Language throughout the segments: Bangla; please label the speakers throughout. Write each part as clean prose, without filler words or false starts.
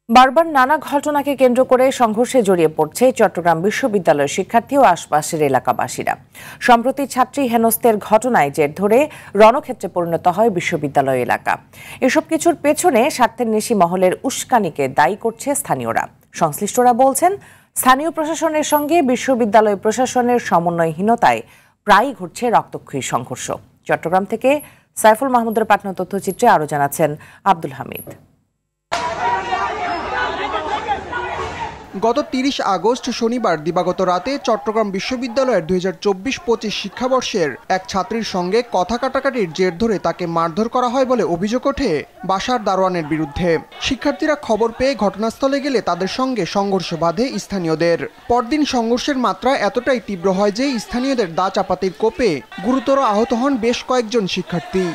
Speaker 1: বারবার নানা ঘটনাকে কেন্দ্র করে সংঘর্ষে জড়িয়ে পড়ছে চট্টগ্রাম বিশ্ববিদ্যালয়ের শিক্ষার্থী ও আশপাশের এলাকাবাসীরা। সম্প্রতি ছাত্রী হেনস্তের ঘটনায় জের ধরে রণক্ষেত্রে পরিণত হয় বিশ্ববিদ্যালয় এলাকা। এসব কিছুর পেছনে স্বার্থান্বেষী মহলের উস্কানিকে দায়ী করছে স্থানীয়রা। সংশ্লিষ্টরা বলছেন, স্থানীয় প্রশাসনের সঙ্গে বিশ্ববিদ্যালয় প্রশাসনের সমন্বয়হীনতায় প্রায়ই ঘটছে রক্তক্ষয়ী সংঘর্ষ। চট্টগ্রাম থেকে সাইফুল মাহমুদের পাঠানো তথ্যচিত্রে আরও জানাচ্ছেন আব্দুল হামিদ।
Speaker 2: গত ৩০ আগস্ট শনিবার দিবাগত রাতে চট্টগ্রাম বিশ্ববিদ্যালয়ের ২০২৪-২৫ শিক্ষাবর্ষের এক ছাত্রীর সঙ্গে কথা কাটাকাটির জের ধরে তাকে মারধর করা হয় বলে অভিযোগ ওঠে বাসার দারোয়ানের বিরুদ্ধে। শিক্ষার্থীরা খবর পেয়ে ঘটনাস্থলে গেলে তাদের সঙ্গে সংঘর্ষ বাধে স্থানীয়দের। পরদিন সংঘর্ষের মাত্রা এতটাই তীব্র হয় যে স্থানীয়দের দা চাপাতির কোপে গুরুতর আহত হন বেশ কয়েকজন শিক্ষার্থী।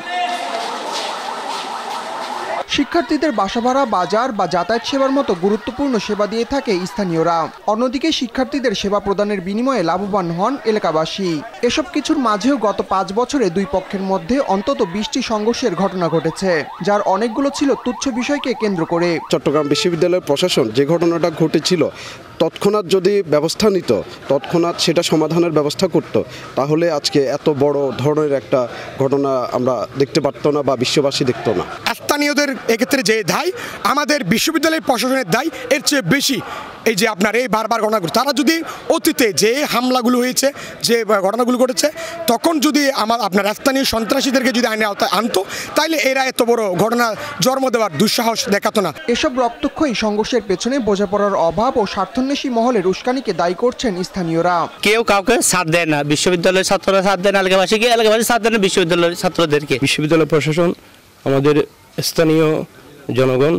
Speaker 2: শিক্ষার্থীদের বাসা ভাড়া, বাজার বা যাতায়াত সেবার মতো গুরুত্বপূর্ণ সেবা দিয়ে থাকে স্থানীয়রা। অন্যদিকে শিক্ষার্থীদের সেবা প্রদানের বিনিময়ে লাভবান হন এলাকাবাসী। এসব কিছুর মাঝেও গত ৫ বছরে দুই পক্ষের মধ্যে অন্তত ২০টি সংঘর্ষের ঘটনা ঘটেছে, যার অনেকগুলো ছিল তুচ্ছ বিষয়কে কেন্দ্র করে।
Speaker 3: চট্টগ্রাম বিশ্ববিদ্যালয়ের প্রশাসন যে ঘটনাটা ঘটেছিল তৎক্ষণাৎ যদি ব্যবস্থা নিত, তৎক্ষণাৎ সেটা সমাধানের ব্যবস্থা করত, তাহলে আজকে এত বড় ধরনের একটা ঘটনা আমরা দেখতে পারতো না বা বিশ্ববাসী দেখতো না।
Speaker 4: স্থানীয়দের এক্ষেত্রে যে দায়, আমাদের বিশ্ববিদ্যালয়ের প্রশাসনের দায় এর চেয়ে বেশি। এই যে আপনার এই বারবার ঘটনাগুলো, তারা যদি অতীতে যে হামলাগুলো হয়েছে, যে ঘটনাগুলো ঘটেছে, তখন যদি আপনার স্থানীয় সন্ত্রাসীদেরকে যদি আইনে আওতায় আনতো, তাইলে এরা এত বড় ঘটনা জন্ম দেওয়ার দুঃসাহস দেখাতো না।
Speaker 2: এসব রক্তক্ষয়ী সংঘর্ষের পেছনে বোঝাপড়ার অভাব ও স্বার্থান্বেষী মহলের উস্কানিকে দায়ী করছেন স্থানীয়রা।
Speaker 5: কেউ কাউকে সাথ দেয় না, বিশ্ববিদ্যালয়ের ছাত্ররা সাথ দেয় না এলাকাবাসীকে, এলাকাবাসী সাথ দেয় না বিশ্ববিদ্যালয়ের ছাত্রদেরকে।
Speaker 6: বিশ্ববিদ্যালয় প্রশাসন আমাদের স্থানীয় জনগণ,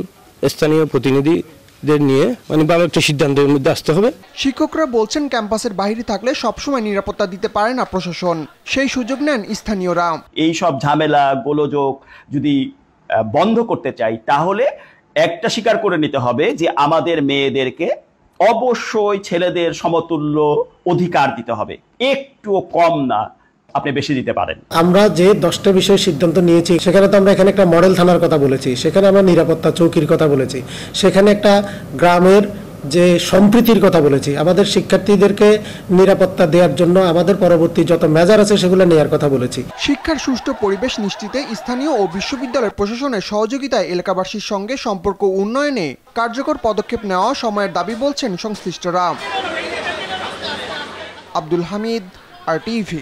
Speaker 6: স্থানীয় প্রতিনিধিদের নিয়ে ভালো একটা সিদ্ধান্তের মধ্যে আসতে হবে।
Speaker 2: শিক্ষকরা বলছেন, ক্যাম্পাসের বাইরে থাকলে সবসময় নিরাপত্তা দিতে পারে না প্রশাসন, সেই সুযোগ নেন স্থানীয়রা।
Speaker 7: এই সব ঝামেলা গোলযোগ যদি বন্ধ করতে চাই, তাহলে একটা স্বীকার করে নিতে হবে যে আমাদের মেয়েদেরকে অবশ্যই ছেলেদের সমতুল্য অধিকার দিতে হবে, একটুও কম না, আপনি বেশি দিতে পারেন।
Speaker 8: আমরা যে 10টা বিষয়ের সিদ্ধান্ত নিয়েছি, সেখানে তো আমরা এখানে একটা মডেল থানার কথা বলেছি, সেখানে আমরা নিরাপত্তা চৌকির কথা বলেছি, সেখানে একটা গ্রামের যে সম্প্রীতির কথা বলেছি, আমাদের শিক্ষার্থীদেরকে নিরাপত্তা দেওয়ার জন্য আমাদের পরবর্তী যত মেজার আছে সেগুলো নেওয়ার কথা বলেছি।
Speaker 2: শিক্ষার সুষ্ঠু পরিবেশ নিশ্চিতে স্থানীয় ও বিশ্ববিদ্যালয় প্রশাসনের সহযোগিতায় এলাকাবাসীর সঙ্গে সম্পর্ক উন্নয়নে কার্যকর পদক্ষেপ নেওয়া সময়ের দাবি বলছেন সংশ্লিষ্টরা। আব্দুল হামিদ, RTV।